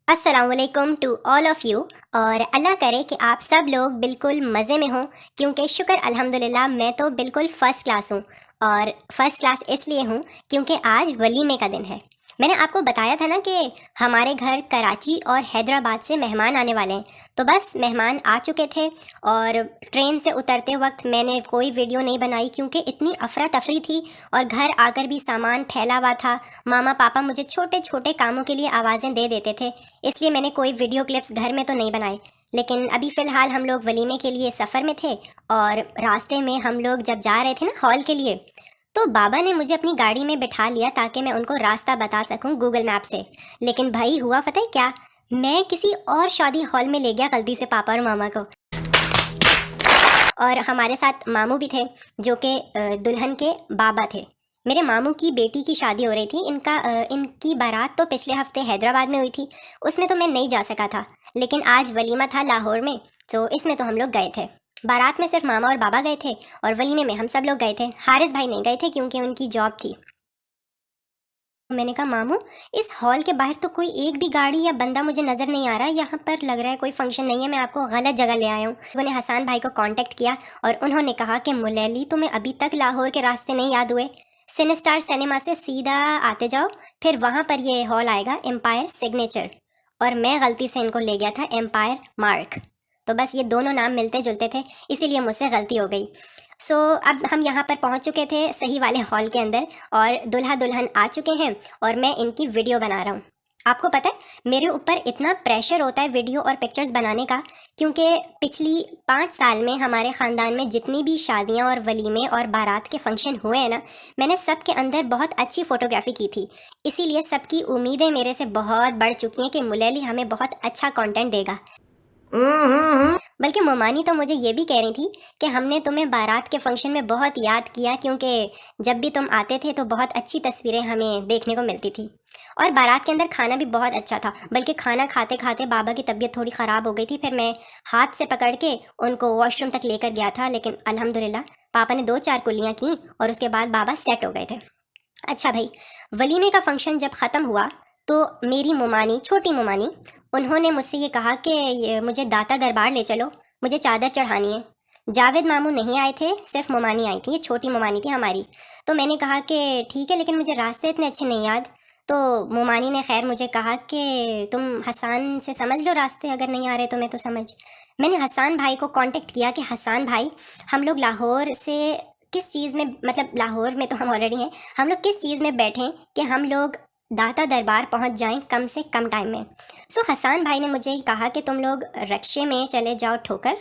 अस्सलामुअलैकुम to all of you. और अल्लाह करे कि आप सब लोग बिल्कुल मज़े में हों, क्योंकि शुक्र अल्हम्दुलिल्लाह मैं तो बिल्कुल फ़र्स्ट क्लास हूँ। और फ़र्स्ट क्लास इसलिए हूँ क्योंकि आज वलीमे का दिन है। मैंने आपको बताया था ना कि हमारे घर कराची और हैदराबाद से मेहमान आने वाले हैं। तो बस मेहमान आ चुके थे और ट्रेन से उतरते वक्त मैंने कोई वीडियो नहीं बनाई क्योंकि इतनी अफरा तफरी थी और घर आकर भी सामान फैला हुआ था। मामा पापा मुझे छोटे छोटे कामों के लिए आवाज़ें दे देते थे, इसलिए मैंने कोई वीडियो क्लिप्स घर में तो नहीं बनाए। लेकिन अभी फ़िलहाल हम लोग वलीमे के लिए सफ़र में थे और रास्ते में हम लोग जब जा रहे थे ना हॉल के लिए, तो बाबा ने मुझे अपनी गाड़ी में बिठा लिया ताकि मैं उनको रास्ता बता सकूं गूगल मैप से। लेकिन भाई हुआ पता है क्या, मैं किसी और शादी हॉल में ले गया गलती से पापा और मामा को। और हमारे साथ मामू भी थे जो कि दुल्हन के बाबा थे। मेरे मामू की बेटी की शादी हो रही थी। इनकी बारात तो पिछले हफ्ते हैदराबाद में हुई थी, उसमें तो मैं नहीं जा सका था। लेकिन आज वलीमा था लाहौर में, तो इसमें तो हम लोग गए थे। बारात में सिर्फ मामा और बाबा गए थे और वलीमे में हम सब लोग गए थे। हारिस भाई नहीं गए थे क्योंकि उनकी जॉब थी। मैंने कहा मामू, इस हॉल के बाहर तो कोई एक भी गाड़ी या बंदा मुझे नज़र नहीं आ रहा, यहाँ पर लग रहा है कोई फंक्शन नहीं है, मैं आपको गलत जगह ले आया हूँ। उन्होंने हसन भाई को कांटेक्ट किया और उन्होंने कहा कि मुलैली तुम्हें अभी तक लाहौर के रास्ते नहीं याद हुए? सिनेस्टार सिनेमा से सीधा आते जाओ, फिर वहाँ पर ये हॉल आएगा एम्पायर सिग्नेचर। और मैं गलती से इनको ले गया था एम्पायर मार्क। तो बस ये दोनों नाम मिलते जुलते थे, इसीलिए मुझसे गलती हो गई। अब हम यहाँ पर पहुँच चुके थे सही वाले हॉल के अंदर और दूल्हा दुल्हन आ चुके हैं और मैं इनकी वीडियो बना रहा हूँ। आपको पता है मेरे ऊपर इतना प्रेशर होता है वीडियो और पिक्चर्स बनाने का, क्योंकि पिछली 5 साल में हमारे ख़ानदान में जितनी भी शादियाँ और वलीमे और बारात के फंक्शन हुए हैं ना, मैंने सब के अंदर बहुत अच्छी फ़ोटोग्राफी की थी। इसीलिए सबकी उम्मीदें मेरे से बहुत बढ़ चुकी हैं कि मुलैली हमें बहुत अच्छा कंटेंट देगा। बल्कि मोमानी तो मुझे ये भी कह रही थी कि हमने तुम्हें बारात के फंक्शन में बहुत याद किया, क्योंकि जब भी तुम आते थे तो बहुत अच्छी तस्वीरें हमें देखने को मिलती थी। और बारात के अंदर खाना भी बहुत अच्छा था, बल्कि खाना खाते खाते बाबा की तबीयत थोड़ी ख़राब हो गई थी, फिर मैं हाथ से पकड़ के उनको वॉशरूम तक लेकर गया था। लेकिन अल्हम्दुलिल्लाह पापा ने 2-4 कुल्लियाँ की और उसके बाद बाबा सेट हो गए थे। अच्छा भाई, वलीमे का फंक्शन जब ख़त्म हुआ तो मेरी मोमानी, छोटी मोमानी, उन्होंने मुझसे ये कहा कि ये मुझे दाता दरबार ले चलो, मुझे चादर चढ़ानी है। जावेद मामू नहीं आए थे, सिर्फ मोमानी आई थी, ये छोटी मोमानी थी हमारी। तो मैंने कहा कि ठीक है, लेकिन मुझे रास्ते इतने अच्छे नहीं याद। तो मोमानी ने खैर मुझे कहा कि तुम हसान से समझ लो रास्ते, अगर नहीं आ रहे तो मैं तो समझ। मैंने हसान भाई को कांटेक्ट किया कि हसान भाई, हम लोग लाहौर से किस चीज़ में, मतलब लाहौर में तो हम ऑलरेडी हैं, हम लोग किस चीज़ में बैठें कि हम लोग दाता दरबार पहुंच जाएं कम से कम टाइम में। हसान भाई ने मुझे कहा कि तुम लोग रक्शे में चले जाओ ठोकर,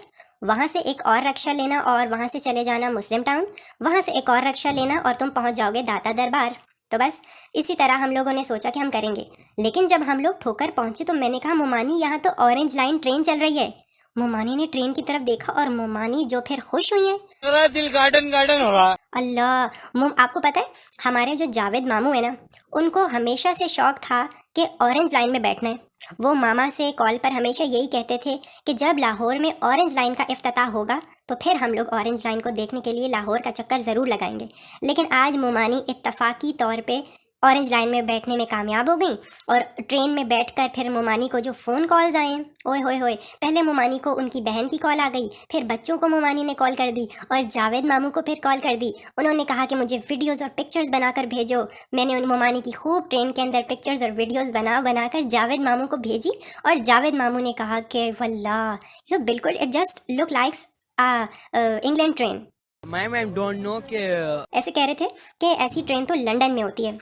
वहाँ से एक और रक्षा लेना और वहाँ से चले जाना मुस्लिम टाउन, वहाँ से एक और रक्षा लेना और तुम पहुँच जाओगे दाता दरबार। तो बस इसी तरह हम लोगों ने सोचा कि हम करेंगे। लेकिन जब हम लोग ठोकर पहुँचे तो मैंने कहा मोमानी, यहाँ तो ऑरेंज लाइन ट्रेन चल रही है। मोमानी ने ट्रेन की तरफ देखा और मोमानी जो फिर खुश हुई है, मेरा दिल गार्डन गार्डन हो रहा। अल्लाह आपको पता है हमारे जो जावेद मामू है ना, उनको हमेशा से शौक था कि ऑरेंज लाइन में बैठना है। वो मामा से कॉल पर हमेशा यही कहते थे कि जब लाहौर में ऑरेंज लाइन का इफ्तिताह होगा तो फिर हम लोग ऑरेंज लाइन को देखने के लिए लाहौर का चक्कर ज़रूर लगाएंगे। लेकिन आज मोमानी इत्तफाकी तौर पे ऑरेंज लाइन में बैठने में कामयाब हो गई और ट्रेन में बैठकर फिर मोमानी को जो फ़ोन कॉल्स आए हैं, ओए होए होए, पहले मोमानी को उनकी बहन की कॉल आ गई, फिर बच्चों को मोमानी ने कॉल कर दी और जावेद मामू को फिर कॉल कर दी। उन्होंने कहा कि मुझे वीडियोस और पिक्चर्स बनाकर भेजो। मैंने उन मोमानी की खूब ट्रेन के अंदर पिक्चर्स और वीडियोस बनाकर जावेद मामू को भेजी और जावेद मामू ने कहा कि वल्लाह ये तो बिल्कुल it just look likes England train. Ma'am don't know कि ऐसे कह रहे थे कि ऐसी ट्रेन तो लंदन में होती है।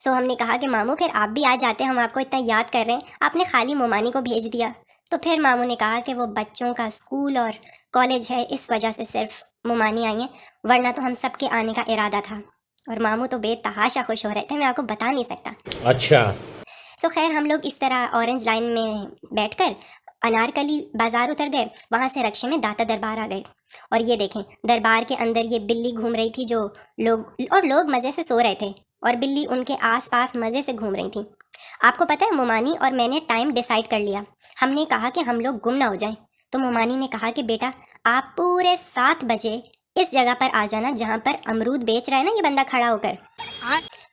हमने कहा कि मामू फिर आप भी आ जाते, हम आपको इतना याद कर रहे हैं, आपने खाली मोमानी को भेज दिया। तो फिर मामू ने कहा कि वो बच्चों का स्कूल और कॉलेज है, इस वजह से सिर्फ मोमानी आई हैं, वरना तो हम सबके आने का इरादा था। और मामू तो बेतहाशा खुश हो रहे थे, मैं आपको बता नहीं सकता। अच्छा। खैर हम लोग इस तरह ऑरेंज लाइन में बैठकर अनारकली बाजार उतर गए, वहाँ से रक्शे में दाता दरबार आ गए। और ये देखें दरबार के अंदर ये बिल्ली घूम रही थी, जो लोग मज़े से सो रहे थे और बिल्ली उनके आसपास मज़े से घूम रही थी। आपको पता है मोमानी और मैंने टाइम डिसाइड कर लिया। हमने कहा कि हम लोग गुम ना हो जाएं। तो मोमानी ने कहा कि बेटा आप पूरे 7 बजे इस जगह पर आ जाना जहाँ पर अमरूद बेच रहा है ना ये बंदा खड़ा होकर,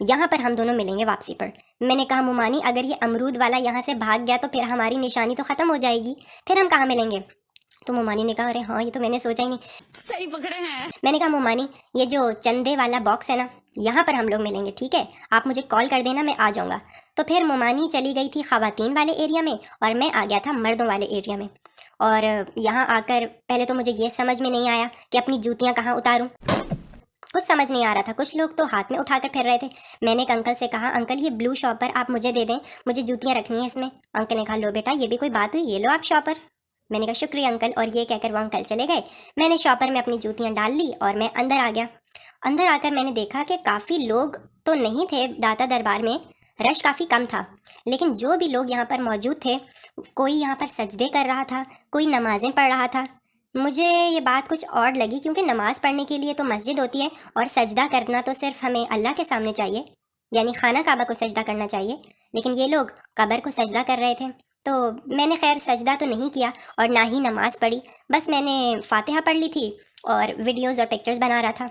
यहाँ पर हम दोनों मिलेंगे वापसी पर। मैंने कहा मुमानी अगर ये अमरूद वाला यहाँ से भाग गया तो फिर हमारी निशानी तो ख़त्म हो जाएगी, फिर हम कहाँ मिलेंगे। तो मुमानी ने कहा अरे हाँ ये तो मैंने सोचा ही नहीं। सही पकड़े हैं। मैंने कहा मुमानी ये जो चंदे वाला बॉक्स है ना, यहाँ पर हम लोग मिलेंगे, ठीक है, आप मुझे कॉल कर देना, मैं आ जाऊँगा। तो फिर मुमानी चली गई थी ख़वातीन वाले एरिया में और मैं आ गया था मर्दों वाले एरिया में। और यहाँ आकर पहले तो मुझे ये समझ में नहीं आया कि अपनी जूतियाँ कहाँ उतारूँ, कुछ समझ नहीं आ रहा था। कुछ लोग तो हाथ में उठाकर फिर रहे थे। मैंने एक अंकल से कहा अंकल ये ब्लू शॉपर आप मुझे दे दें, मुझे जूतियाँ रखनी है इसमें। अंकल ने कहा लो बेटा ये भी कोई बात हुई, ये लो आप शॉपर। मैंने कहा शुक्रिया अंकल, और ये कहकर वो अंकल चले गए। मैंने शॉपर में अपनी जूतियाँ डाल ली और मैं अंदर आ गया। अंदर आकर मैंने देखा कि काफ़ी लोग तो नहीं थे दाता दरबार में, रश काफ़ी कम था, लेकिन जो भी लोग यहाँ पर मौजूद थे कोई यहाँ पर सजदे कर रहा था, कोई नमाज़ें पढ़ रहा था। मुझे ये बात कुछ और लगी क्योंकि नमाज़ पढ़ने के लिए तो मस्जिद होती है और सजदा करना तो सिर्फ हमें अल्लाह के सामने चाहिए, यानी खाना काबा को सजदा करना चाहिए, लेकिन ये लोग कब्र को सजदा कर रहे थे। तो मैंने खैर सजदा तो नहीं किया और ना ही नमाज़ पढ़ी, बस मैंने फातिहा पढ़ ली थी और वीडियोज़ और पिक्चर्स बना रहा था।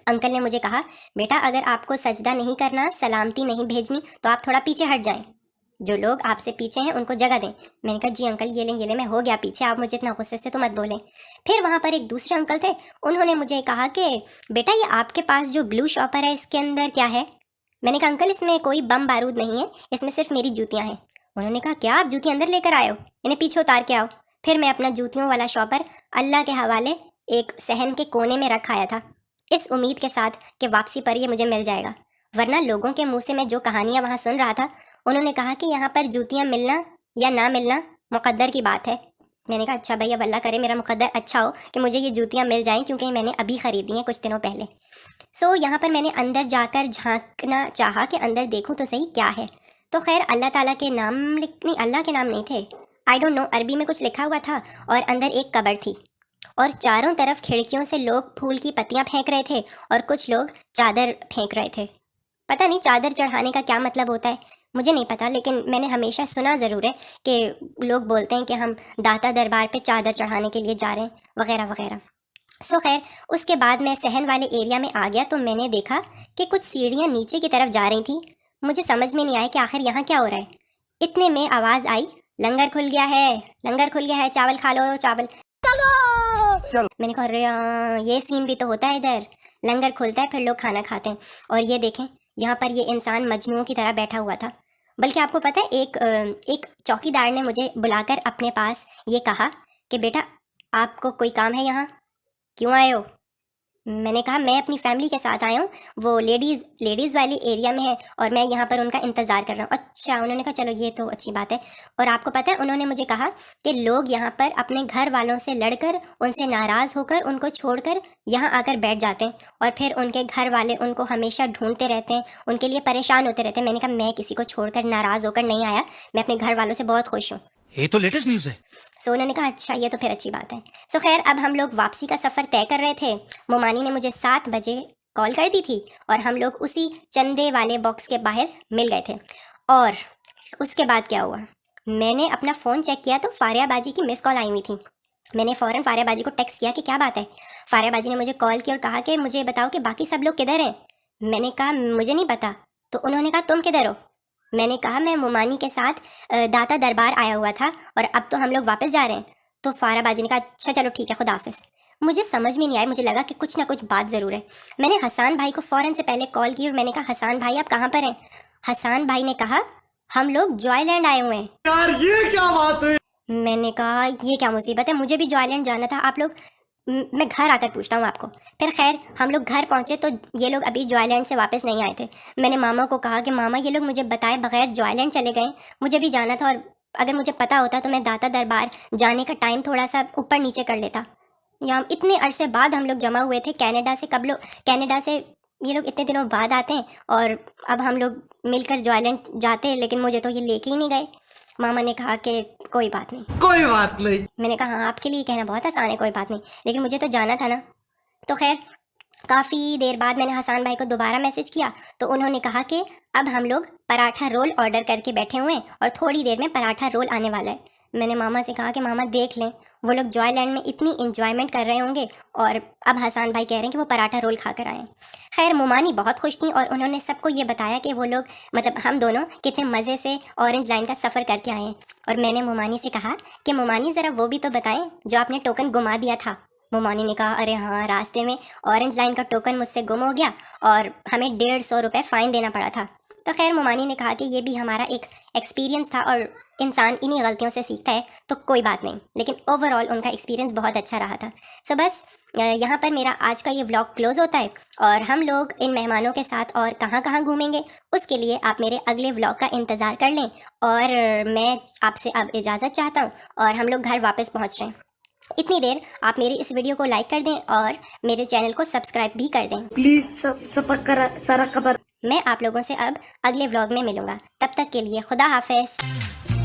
अंकल ने मुझे कहा बेटा अगर आपको सजदा नहीं करना, सलामती नहीं भेजनी तो आप थोड़ा पीछे हट जाएं, जो लोग आपसे पीछे हैं उनको जगह दें। मैंने कहा जी अंकल ये लें मैं हो गया पीछे, आप मुझे इतना गुस्से से तो मत बोलें। फिर वहाँ पर एक दूसरे अंकल थे, उन्होंने मुझे कहा कि बेटा ये आपके पास जो ब्लू शॉपर है इसके अंदर क्या है। मैंने कहा अंकल इसमें कोई बम बारूद नहीं है, इसमें सिर्फ मेरी जूतियाँ हैं। उन्होंने कहा क्या आप जूती अंदर लेकर आए हो, इन्हें पीछे उतार के आओ। फिर मैं अपना जूतियों वाला शॉपर अल्लाह के हवाले एक सहन के कोने में रख आया था, इस उम्मीद के साथ कि वापसी पर ये मुझे मिल जाएगा। वरना लोगों के मुंह से मैं जो कहानियाँ वहाँ सुन रहा था, उन्होंने कहा कि यहाँ पर जूतियाँ मिलना या ना मिलना मुक़द्दर की बात है। मैंने कहा अच्छा भैया अल्लाह करे मेरा मुक़द्दर अच्छा हो कि मुझे ये जूतियाँ मिल जाएं, क्योंकि मैंने अभी ख़रीदी हैं कुछ दिनों पहले। सो यहाँ पर मैंने अंदर जाकर झांकना चाहा कि अंदर देखूँ तो सही क्या है। तो खैर अल्लाह ताला के नाम नहीं, अल्लाह के नाम नहीं थे, आई डोंट नो, अरबी में कुछ लिखा हुआ था और अंदर एक कब्र थी और चारों तरफ खिड़कियों से लोग फूल की पत्तियाँ फेंक रहे थे और कुछ लोग चादर फेंक रहे थे। पता नहीं चादर चढ़ाने का क्या मतलब होता है, मुझे नहीं पता, लेकिन मैंने हमेशा सुना ज़रूर है कि लोग बोलते हैं कि हम दाता दरबार पे चादर चढ़ाने के लिए जा रहे हैं वगैरह वगैरह। सो खैर उसके बाद मैं सहन वाले एरिया में आ गया तो मैंने देखा कि कुछ सीढ़ियाँ नीचे की तरफ जा रही थी। मुझे समझ में नहीं आया कि आखिर यहाँ क्या हो रहा है। इतने में आवाज़ आई लंगर खुल गया है, लंगर खुल गया है, चावल खा लो चावल। चलो। मैंने कहा अरे ये सीन भी तो होता है इधर, लंगर खुलता है फिर लोग खाना खाते हैं। और ये देखें यहाँ पर ये इंसान मजनूओं की तरह बैठा हुआ था। बल्कि आपको पता है एक चौकीदार ने मुझे बुलाकर अपने पास ये कहा कि बेटा आपको कोई काम है यहाँ, क्यों आए हो। मैंने कहा मैं अपनी फैमिली के साथ आया हूँ, वो लेडीज़ वाली एरिया में है और मैं यहाँ पर उनका इंतज़ार कर रहा हूँ। अच्छा, उन्होंने कहा चलो ये तो अच्छी बात है। और आपको पता है उन्होंने मुझे कहा कि लोग यहाँ पर अपने घर वालों से लड़कर, उनसे नाराज़ होकर, उनको छोड़कर यहाँ आकर बैठ जाते हैं और फिर उनके घर वाले उनको हमेशा ढूंढते रहते हैं, उनके लिए परेशान होते रहते हैं। मैंने कहा मैं किसी को छोड़कर नाराज़ होकर नहीं आया, मैं अपने घर वालों से बहुत खुश हूँ। ये तो लेटेस्ट न्यूज़ है। सो उन्होंने कहा अच्छा ये तो फिर अच्छी बात है। सो खैर अब हम लोग वापसी का सफ़र तय कर रहे थे। मोमानी ने मुझे 7 बजे कॉल कर दी थी और हम लोग उसी चंदे वाले बॉक्स के बाहर मिल गए थे। और उसके बाद क्या हुआ, मैंने अपना फ़ोन चेक किया तो फारिया बाजी की मिस कॉल आई हुई थी। मैंने फ़ौरन फारिया बाजी को टेक्स्ट किया कि क्या बात है। फारिया बाजी ने मुझे कॉल की और कहा कि मुझे बताओ कि बाकी सब लोग किधर हैं। मैंने कहा मुझे नहीं पता। तो उन्होंने कहा तुम किधर हो। मैंने कहा मैं मुमानी के साथ दाता दरबार आया हुआ था और अब तो हम लोग वापस जा रहे हैं। तो फारा बाजी ने कहा अच्छा चलो ठीक है खुदा हाफिज़। मुझे समझ में नहीं आया, मुझे लगा कि कुछ ना कुछ बात ज़रूर है। मैंने हसान भाई को फ़ौरन से पहले कॉल की और मैंने कहा हसान भाई आप कहाँ पर हैं। हसान भाई ने कहा हम लोग जॉयलैंड आए हुए हैं। यार ये क्या बात है। मैंने कहा ये क्या मुसीबत है, मुझे भी जॉयलैंड जाना था। आप लोग मैं घर आकर पूछता हूँ आपको। फिर खैर हम लोग घर पहुँचे तो ये लोग अभी जॉयलैंड से वापस नहीं आए थे। मैंने मामा को कहा कि मामा ये लोग मुझे बताए बगैर जॉयलैंड चले गए, मुझे भी जाना था और अगर मुझे पता होता तो मैं दाता दरबार जाने का टाइम थोड़ा सा ऊपर नीचे कर लेता। यहाँ इतने अरसे बाद हम लोग जमा हुए थे कनाडा से, कनाडा से ये लोग इतने दिनों बाद आते हैं और अब हम लोग मिलकर जॉयलैंड जाते हैं, लेकिन मुझे तो ये लेके ही नहीं गए। मामा ने कहा कि कोई बात नहीं, कोई बात नहीं। मैंने कहा हाँ आपके लिए कहना बहुत आसान है कोई बात नहीं, लेकिन मुझे तो जाना था ना। तो खैर काफ़ी देर बाद मैंने हसान भाई को दोबारा मैसेज किया तो उन्होंने कहा कि अब हम लोग पराठा रोल ऑर्डर करके बैठे हुए हैं और थोड़ी देर में पराठा रोल आने वाला है। मैंने मामा से कहा कि मामा देख लें वो लोग जॉयलैंड में इतनी इंजॉयमेंट कर रहे होंगे और अब हसन भाई कह रहे हैं कि वो पराठा रोल खा कर आए। खैर मोमानी बहुत खुश थी और उन्होंने सबको ये बताया कि वो लोग मतलब हम दोनों कितने मज़े से ऑरेंज लाइन का सफ़र करके आए हैं। और मैंने मोमानी से कहा कि मोमानी ज़रा वो भी तो बताएं जो आपने टोकन गुमा दिया था। मोमानी ने कहा अरे हाँ, रास्ते में ऑरेंज लाइन का टोकन मुझसे गुम हो गया और हमें 150 रुपये फ़ाइन देना पड़ा था। तो खैर मोमानी ने कहा कि ये भी हमारा एक एक्सपीरियंस था और इंसान इन्हीं गलतियों से सीखता है, तो कोई बात नहीं। लेकिन ओवरऑल उनका एक्सपीरियंस बहुत अच्छा रहा था। सो बस यहाँ पर मेरा आज का ये व्लॉग क्लोज़ होता है और हम लोग इन मेहमानों के साथ और कहाँ कहाँ घूमेंगे उसके लिए आप मेरे अगले व्लॉग का इंतज़ार कर लें। और मैं आपसे अब इजाज़त चाहता हूँ और हम लोग घर वापस पहुँच रहे हैं। इतनी देर आप मेरी इस वीडियो को लाइक कर दें और मेरे चैनल को सब्सक्राइब भी कर दें प्लीज सब सारा खबर। मैं आप लोगों से अब अगले व्लॉग में मिलूंगा। तब तक के लिए खुदा हाफिज़।